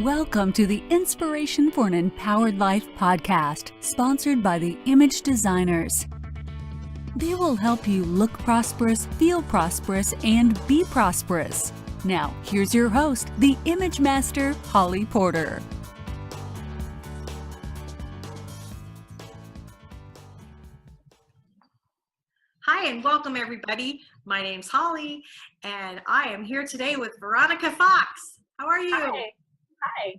Welcome to the Inspiration for an Empowered Life podcast, sponsored by the Image Designers. They will help you look prosperous, feel prosperous, and be prosperous. Now, here's your host, the Image Master, Hollly Porter. Hi, and welcome everybody. My name's Holly, and I am here today with Veronica Fox. How are you? Hi.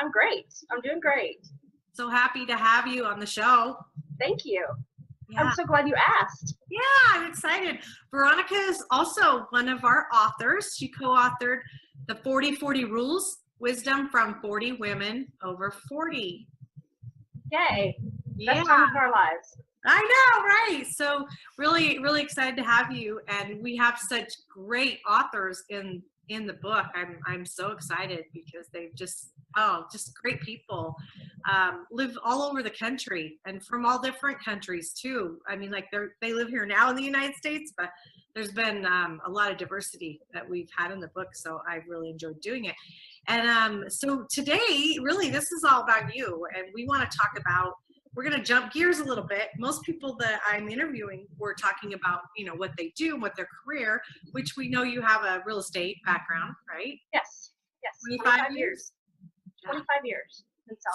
I'm great. I'm doing great. So happy to have you on the show. Thank you. Yeah. I'm so glad you asked. Yeah, I'm excited. Veronica is also one of our authors. She co-authored the 40-40 Rules, Wisdom from 40 Women Over 40. Yay. Yeah. Best time of our lives. I know, right? So really, really excited to have you. And we have such great authors in the book. I'm so excited because they've just great people. Live all over the country and from all different countries too. I mean, like they live here now in the United States, but there's been a lot of diversity that we've had in the book. So I've really enjoyed doing it. And so today, really, this is all about you. And we want to talk about, we're going to jump gears a little bit. Most people that I'm interviewing were talking about, what they do and what their career, which we know you have a real estate background, right? Yes. 25 years. 25 years.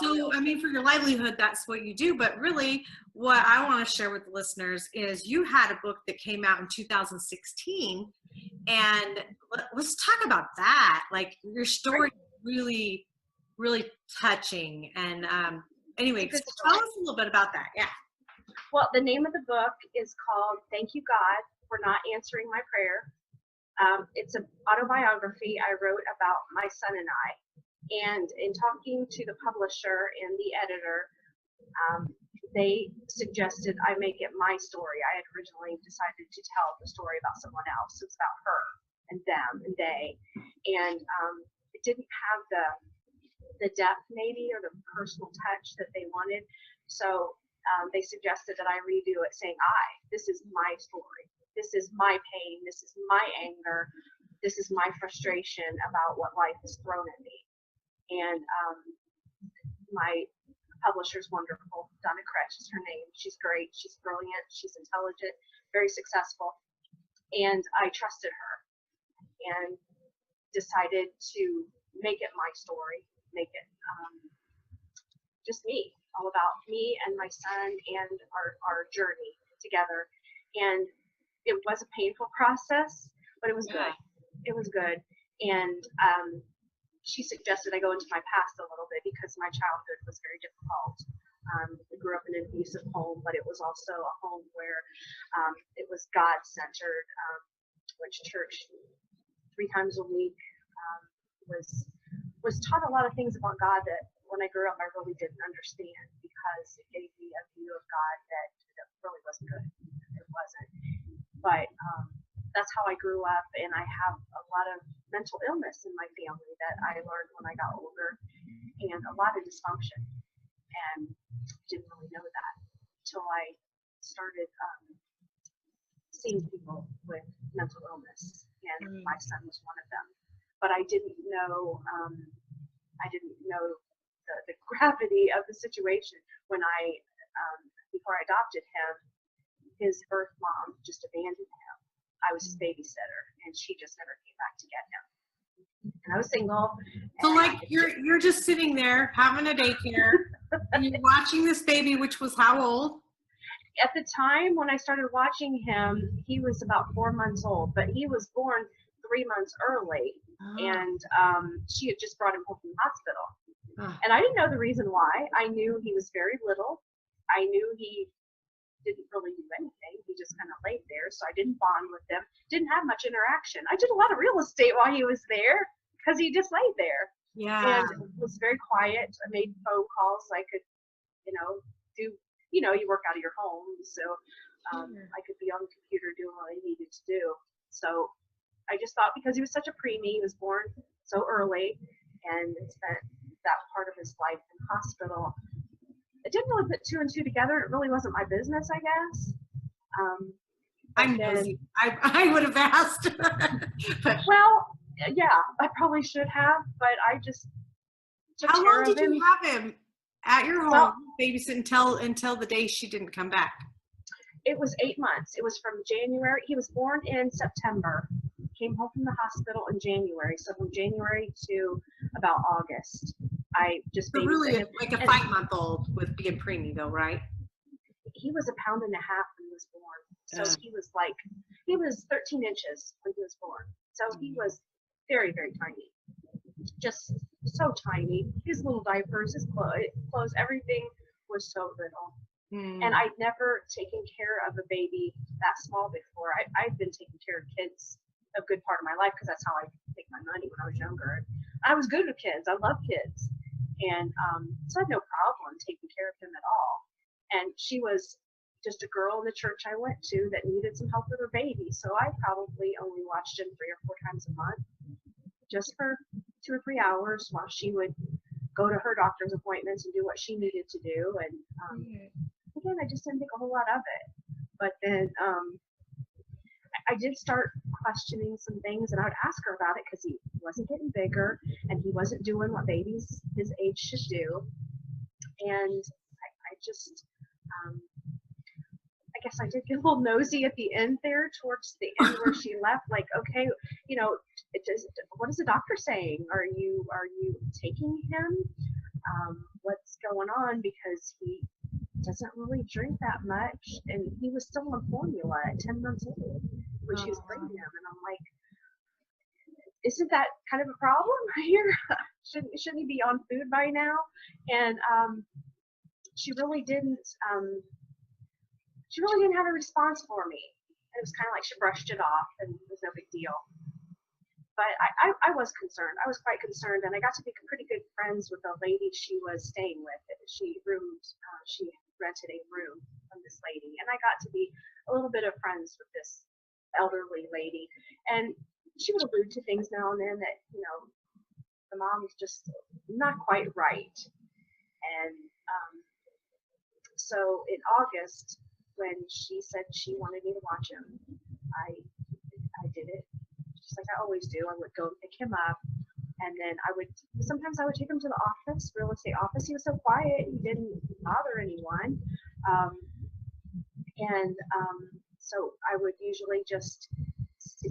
So, I mean, for your livelihood, that's what you do. But really, what I want to share with the listeners is you had a book that came out in 2016. And let's talk about that. Like, your story is really, really touching. And anyway, so tell us a little bit about that. Yeah. Well, the name of the book is called Thank You, God, for Not Answering My Prayer. It's an autobiography I wrote about my son and I. And in talking to the publisher and the editor, they suggested I make it my story. I had originally decided to tell the story about someone else. It's about her and them and they. And it didn't have the depth maybe or the personal touch that they wanted. So they suggested that I redo it saying, this is my story. This is my pain. This is my anger. This is my frustration about what life has thrown at me. And my publisher's wonderful. Donna Kretsch is her name. She's great. She's brilliant. She's intelligent, very successful. And I trusted her and decided to make it my story, make it just me, all about me and my son and our journey together. And it was a painful process, but it was good. It was good. And she suggested I go into my past a little bit because my childhood was very difficult. I grew up in an abusive home, but it was also a home where it was God-centered. Went to church 3 times a week. Was taught a lot of things about God that when I grew up I really didn't understand because it gave me a view of God that really wasn't good. It wasn't. But that's how I grew up, and I have a lot of mental illness in my family that I learned when I got older, and a lot of dysfunction, and didn't really know that until I started seeing people with mental illness, and my son was one of them. But I didn't know the gravity of the situation when before I adopted him. His birth mom just abandoned him. I was his babysitter, and she just never came back to get him. And I was single. So, like, you're just sitting there having a daycare, and you're watching this baby, which was how old? At the time when I started watching him, he was about 4 months old, but he was born 3 months early, and she had just brought him home from the hospital. And I didn't know the reason why. I knew he was very little. I knew he didn't really do anything. He just kind of laid there, so I didn't bond with him. Didn't have much interaction. I did a lot of real estate while he was there because he just laid there. Yeah. And was very quiet. I made phone calls. I could, do, you work out of your home, so I could be on the computer doing what I needed to do. So I just thought because he was such a preemie, he was born so early and spent that part of his life in hospital. I didn't really put 2 and 2 together. It really wasn't my business, I guess. I would have asked. Well, yeah, I probably should have, but I just took How care long of did him. you have him at your home, Well, babysit until the day she didn't come back? it was 8 months. It was from January. He was born in September. Came home from the hospital in January. So from January to about August, I just So really, babysat him. like a And 5-month-old with being preemie, though, right? he was 1.5 pounds when he was born. So Uh. he was 13 inches when he was born. So he was very, very tiny. Just so tiny. His little diapers, his clothes, everything was so little. And I'd never taken care of a baby that small before. I've been taking care of kids a good part of my life because that's how I make my money when I was younger. I was good with kids. I love kids. And so I had no problem taking care of him at all. And she was just a girl in the church I went to that needed some help with her baby. So I probably only watched him 3 or 4 times a month, just for 2 or 3 hours while she would go to her doctor's appointments and do what she needed to do. And again, I just didn't think a whole lot of it. But then I did start questioning some things, and I would ask her about it because he wasn't getting bigger and he wasn't doing what babies his age should do. And I just, I guess I did get a little nosy at the end there, towards the end where she left. Like, okay, what is the doctor saying? Are you taking him? What's going on? Because he doesn't really drink that much, and he was still on formula at 10 months old when she was bringing him. And I'm like, isn't that kind of a problem here? Shouldn't he be on food by now? And she really didn't have a response for me. It was kind of like she brushed it off and it was no big deal. But I was concerned. I was quite concerned, and I got to be pretty good friends with the lady she was staying with. She rented a room from this lady, and I got to be a little bit of friends with this elderly lady. And she would allude to things now and then that, the mom was just not quite right. And so in August, when she said she wanted me to watch him, I did it just like I always do. I would go pick him up, and then sometimes I would take him to the office, real estate office. He was so quiet, he didn't bother anyone. So I would usually just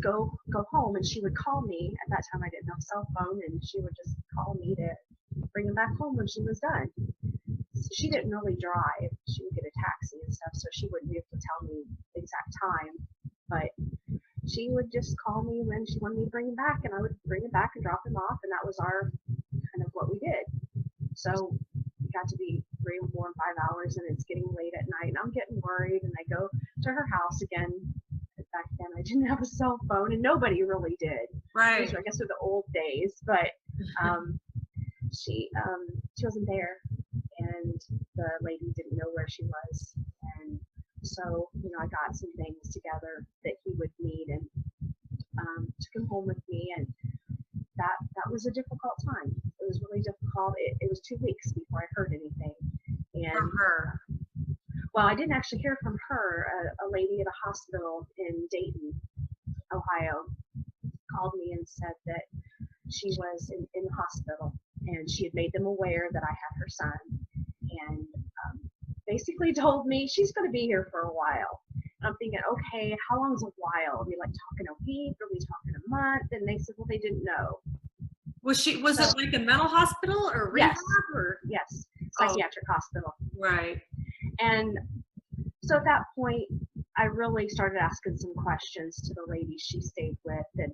go home, and she would call me. At that time I didn't have a cell phone, and she would just call me to bring him back home when she was done. So she didn't really drive. She would get a taxi and stuff, so she wouldn't be able to tell me the exact time. But she would just call me when she wanted me to bring him back, and I would bring him back and drop him off, and that was our kind of what we did. So it got to be 3 or 4 and 5 hours, and it's getting late at night, and I'm getting worried, and I go to her house again. Back then I didn't have a cell phone, and nobody really did. Right. I guess they're the old days, but she wasn't there, and the lady didn't know where she was. And so, I got some things together that he would need, and took him home with me, and that was a difficult time. It was really difficult. It was 2 weeks before I heard anything. And From her. Well, I didn't actually hear from her. A lady at a hospital in Dayton, Ohio, called me and said that she was in the hospital, and she had made them aware that I had her son, and basically told me she's going to be here for a while. And I'm thinking, okay, how long's a while? Are we like talking a week? Are we talking a month? And they said, well, they didn't know. Was it like a mental hospital or rehab? Yes, psychiatric hospital. Right. And so at that point, I really started asking some questions to the lady she stayed with, and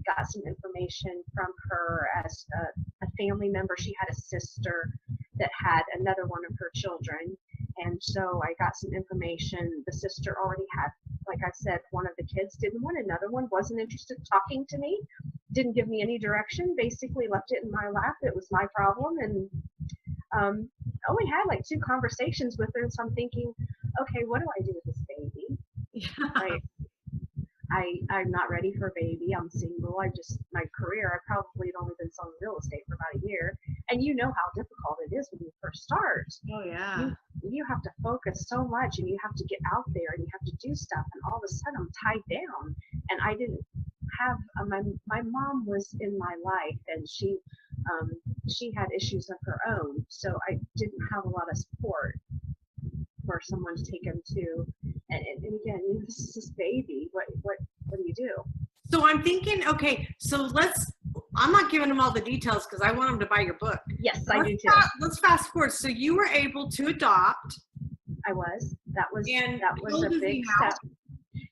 got some information from her as a family member. She had a sister that had another one of her children, and so I got some information. The sister already had, like I said, one of the kids, didn't want another one, wasn't interested in talking to me, didn't give me any direction, basically left it in my lap. It was my problem, and only had like 2 conversations with her. So I'm thinking, okay, what do I do with this baby? Yeah. I'm not ready for a baby. I'm single. My career, I probably had only been selling real estate for about a year. And you know how difficult it is when you first start. Oh, yeah. You have to focus so much, and you have to get out there, and you have to do stuff. And all of a sudden I'm tied down, and I didn't have, my mom was in my life, and she she had issues of her own, so I didn't have a lot of support for someone to take him to. And again, this is his baby. What do you do? So I'm thinking, okay, so I'm not giving them all the details because I want them to buy your book. Yes, I do too. Let's fast forward. So you were able to adopt. I was. That was How old a is big he now? step.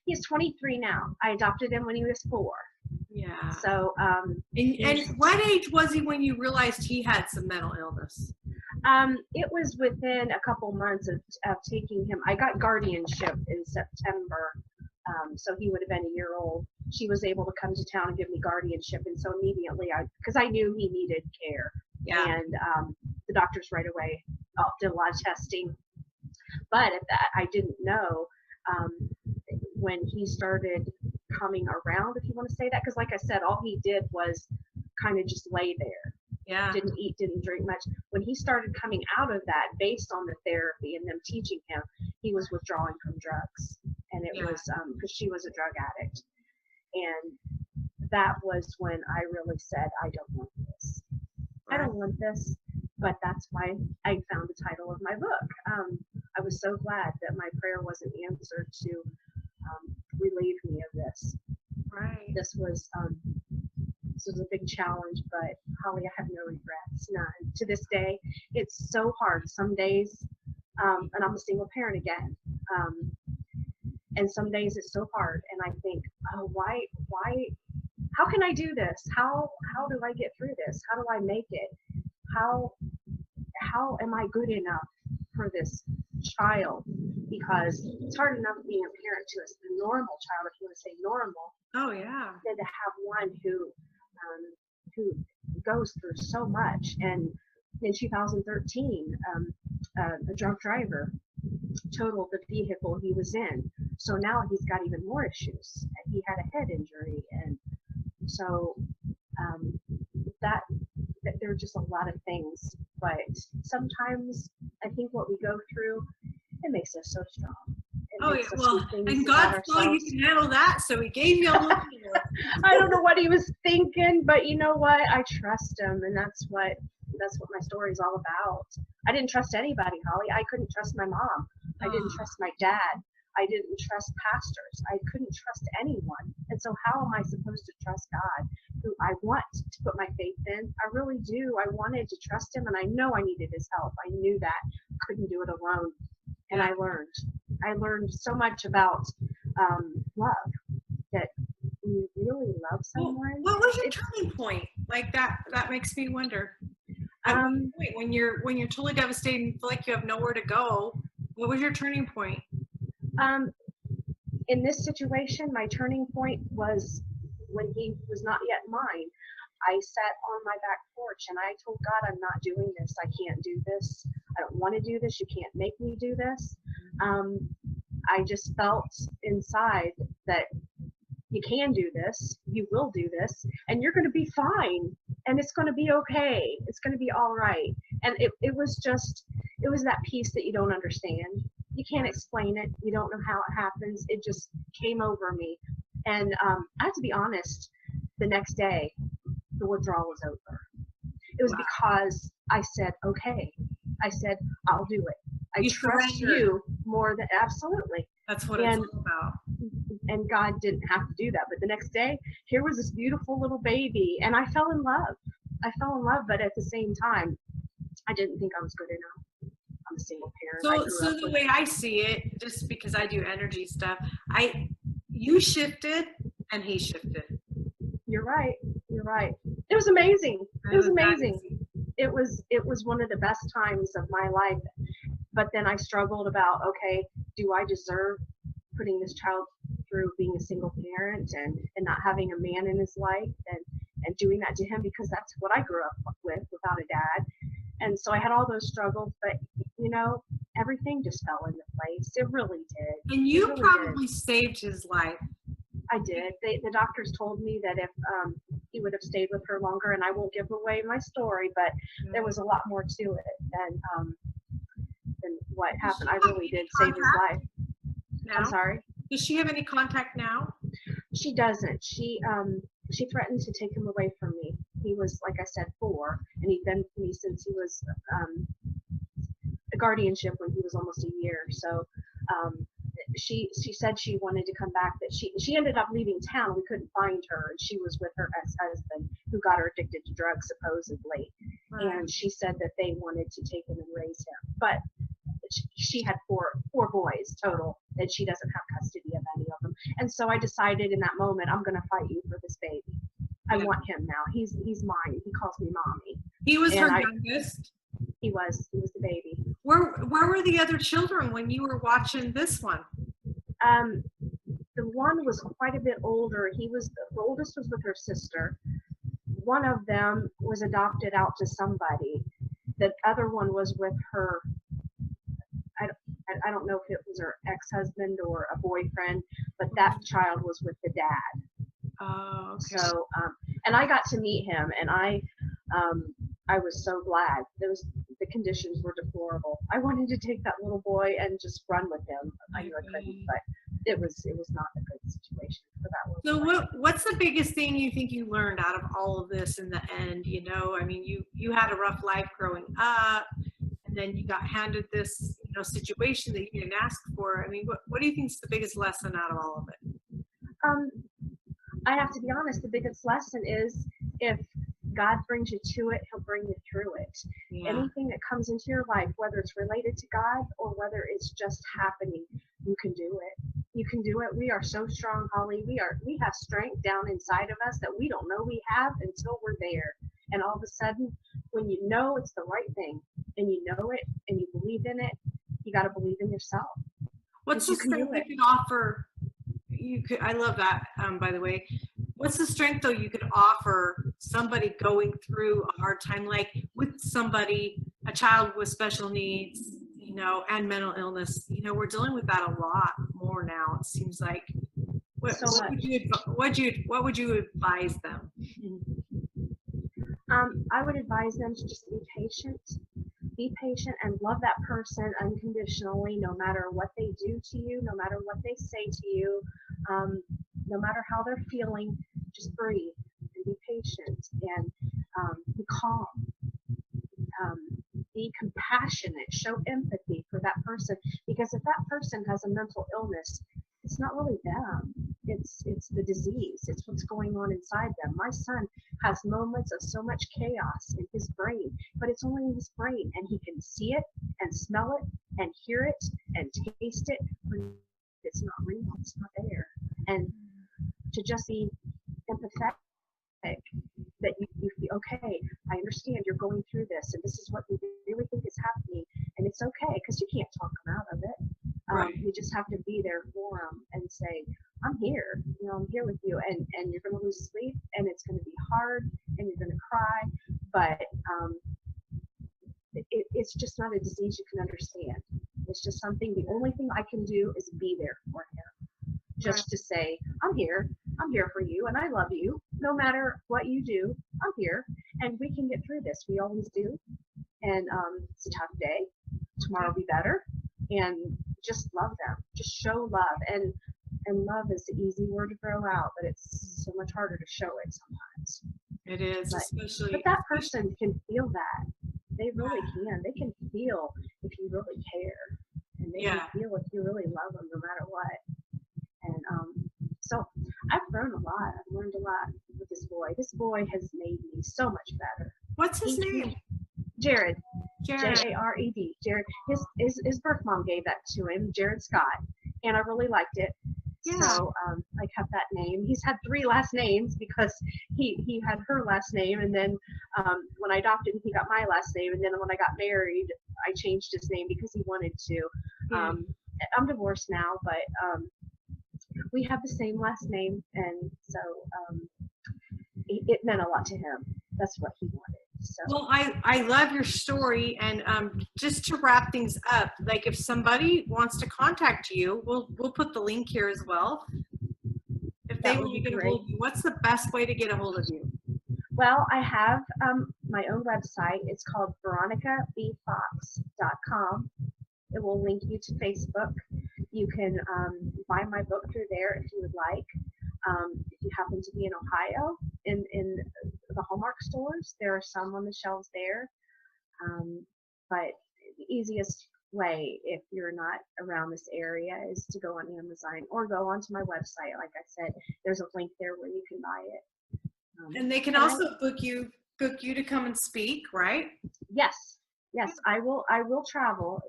He's 23 now. I adopted him when he was 4. Yeah. So and what age was he when you realized he had some mental illness? it was within a couple months of taking him. I got guardianship in September. So he would have been a year old. She was able to come to town and give me guardianship, and so immediately because I knew he needed care. Yeah. And the doctors right away did a lot of testing. But at that, I didn't know when he started coming around, if you want to say that, because like I said, all he did was kind of just lay there. Yeah. Didn't eat, didn't drink much. When he started coming out of that, based on the therapy and them teaching him, he was withdrawing from drugs. And it was because she was a drug addict. And that was when I really said, I don't want this. Right. I don't want this. But that's why I found the title of my book. I was so glad that my prayer wasn't answered to relieve me of this. Right. This was a big challenge, but Holly, I have no regrets, none. To this day, it's so hard. Some days, and I'm a single parent again, and some days it's so hard, and I think, oh, why, how can I do this? How do I get through this? How do I make it? How am I good enough for this child? Because it's hard enough being a parent to a normal child, if you want to say normal. Oh yeah. Than to have one who goes through so much. And in 2013, a drunk driver totaled the vehicle he was in. So now he's got even more issues. And he had a head injury, and so that there are just a lot of things. But sometimes I think what we go through, it makes us so strong. Oh yeah, well, and God saw you can handle that, so He gave you a little more. I don't know what He was thinking, but you know what? I trust Him, and that's what my story is all about. I didn't trust anybody, Holly. I couldn't trust my mom. I didn't trust my dad. I didn't trust pastors. I couldn't trust anyone. And so how am I supposed to trust God, who I want to put my faith in? I really do. I wanted to trust Him, and I know I needed His help. I knew that. Couldn't do it alone. And I learned so much about love, that when you really love someone. What was your turning point? Like that makes me wonder. When you're totally devastated and feel like you have nowhere to go, what was your turning point? In this situation, my turning point was when he was not yet mine. I sat on my back porch and I told God, I'm not doing this. I can't do this. I don't want to do this. You can't make me do this. I just felt inside that you can do this, you will do this, and you're going to be fine, and it's going to be okay. It's going to be all right. And it was that peace that you don't understand. You can't explain it. You don't know how it happens. It just came over me. And I have to be honest, the next day, the withdrawal was over. It was because I said, okay. I said, I'll do it. I trust you more than absolutely. That's what it's all about. And God didn't have to do that. But the next day, here was this beautiful little baby, and I fell in love. But at the same time, I didn't think I was good enough. I'm a single parent. So the way I see it, just because I do energy stuff, you shifted and he shifted. You're right. It was amazing. It was one of the best times of my life. But then I struggled about, okay, do I deserve putting this child through being a single parent and not having a man in his life and doing that to him, because that's what I grew up with, without a dad. And so I had all those struggles, but everything just fell into place. It really did. And you probably saved his life. I did. The doctors told me that if he would have stayed with her longer, and I won't give away my story, but there was a lot more to it than what happened. I really did save his life. Now? I'm sorry? Does she have any contact now? She doesn't. She threatened to take him away from me. he was, like I said, 4, and he'd been with me since he was the guardianship when he was almost a year. So she said she wanted to come back, but she ended up leaving town. We couldn't find her, and she was with her ex-husband who got her addicted to drugs supposedly. Right. And she said that they wanted to take him and raise him, but she had four boys total, and she doesn't have custody of any of them. And so I decided in that moment, I'm going to fight you for this baby. I want him now. He's mine. He calls me mommy. He was And her youngest. He was the baby. Where were the other children when you were watching this one? The one was quite a bit older. The oldest was with her sister. One of them was adopted out to somebody. The other one was with her. I don't know if it was her ex-husband or a boyfriend, but that child was with the dad. Oh, okay. So, and I got to meet him, and I was so glad. The conditions were deplorable. I wanted to take that little boy and just run with him. I knew I couldn't, but it was not a good situation for that one. So what's the biggest thing you think you learned out of all of this in the end? You know, I mean, you had a rough life growing up, and then you got handed this, you know, situation that you didn't ask for. I mean, what do you think is the biggest lesson out of all of it? I have to be honest, the biggest lesson is if God brings you to it, he'll bring you through it. Yeah. Anything that comes into your life, whether it's related to God or whether it's just happening, you can do it. You can do it. We are so strong, Holly. We have strength down inside of us that we don't know we have until we're there. And all of a sudden, when you know it's the right thing and you know it and you believe in it, you got to believe in yourself. What's the strength you could offer? I love that, by the way. What's the strength, though, you could offer somebody going through a hard time, like with somebody, a child with special needs, you know, and mental illness? You know, we're dealing with that a lot more now, it seems like. What would you advise them? I would advise them to just be patient. Be patient and love that person unconditionally, no matter what they do to you, no matter what they say to you, no matter how they're feeling. Just breathe and be patient and be calm. Be compassionate. Show empathy for that person, because if that person has a mental illness, it's not really them. It's the disease. It's what's going on inside them. My son has moments of so much chaos in his brain, but it's only in his brain, and he can see it and smell it and hear it and taste it, but it's not real. It's not there. And to just be empathetic, that you feel, okay, I understand you're going through this, and this is what you really think is happening, and it's okay, because you can't talk them out of it. Right. You just have to be there for them and say, I'm here, you know, I'm here with you, and you're going to lose sleep, and it's going to be hard, and you're going to cry, but it's just not a disease you can understand. It's just something, the only thing I can do is be there for him. Just to say, I'm here for you, and I love you, no matter what you do, I'm here, and we can get through this. We always do, and it's a tough day. Tomorrow will be better, and just love them. Just show love, and love is the easy word to throw out, but it's so much harder to show it sometimes. It is, but that person can feel that. They really can. They can feel if you really care, and they can feel if you really love them, no matter what. And so I've grown a lot. I've learned a lot with this boy. This boy has made me so much better. What's his name? Jared. Jared. Jared. His birth mom gave that to him, Jared Scott, and I really liked it. Yeah. So I kept that name. He's had 3 last names because he had her last name, and then when I adopted him, he got my last name, and then when I got married, I changed his name because he wanted to. I'm divorced now, but we have the same last name, and so it meant a lot to him. That's what he wanted. So. Well, I love your story, and just to wrap things up, like if somebody wants to contact you, we'll put the link here as well. If they want to get a hold of you, what's the best way to get a hold of you? Well, I have my own website. It's called veronicabfox.com. It will link you to Facebook. You can buy my book through there if you would like. If you happen to be in Ohio, in the Hallmark stores. There are some on the shelves there. But the easiest way, if you're not around this area, is to go on Amazon or go onto my website. Like I said, there's a link there where you can buy it. And they can also book you to come and speak, right? Yes, I will travel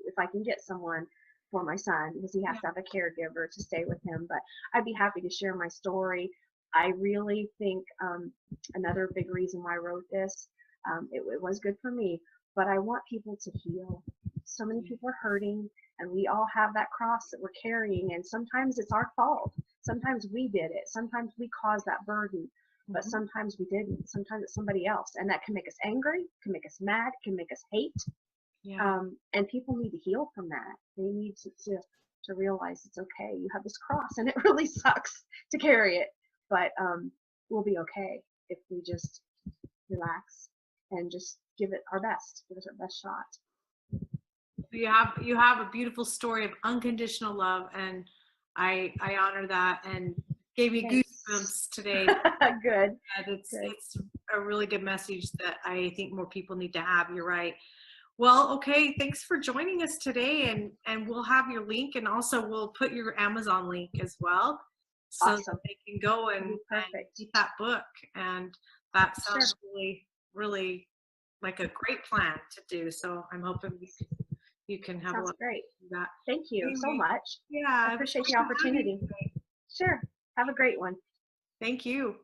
if I can get someone for my son, because he has to have a caregiver to stay with him. But I'd be happy to share my story. I really think another big reason why I wrote this, it was good for me, but I want people to heal. So many people are hurting, and we all have that cross that we're carrying, and sometimes it's our fault. Sometimes we did it. Sometimes we caused that burden. But sometimes we didn't. Sometimes it's somebody else, and that can make us angry, can make us mad, can make us hate. Yeah. And people need to heal from that. They need to realize it's okay. You have this cross, and it really sucks to carry it, but we'll be okay if we just relax and just give it our best. Give it our best shot. You have a beautiful story of unconditional love, and I honor that, and gave me goosebumps today. Good. And it's a really good message that I think more people need to have. You're right. Well, okay. Thanks for joining us today, and we'll have your link, and also we'll put your Amazon link as well, so Awesome. that they can go and get that book. And that sounds really, really like a great plan to do. So I'm hoping you can have a lot great. of that. Thank you so much. Yeah, I appreciate the opportunity. Sure. Have a great one. Thank you.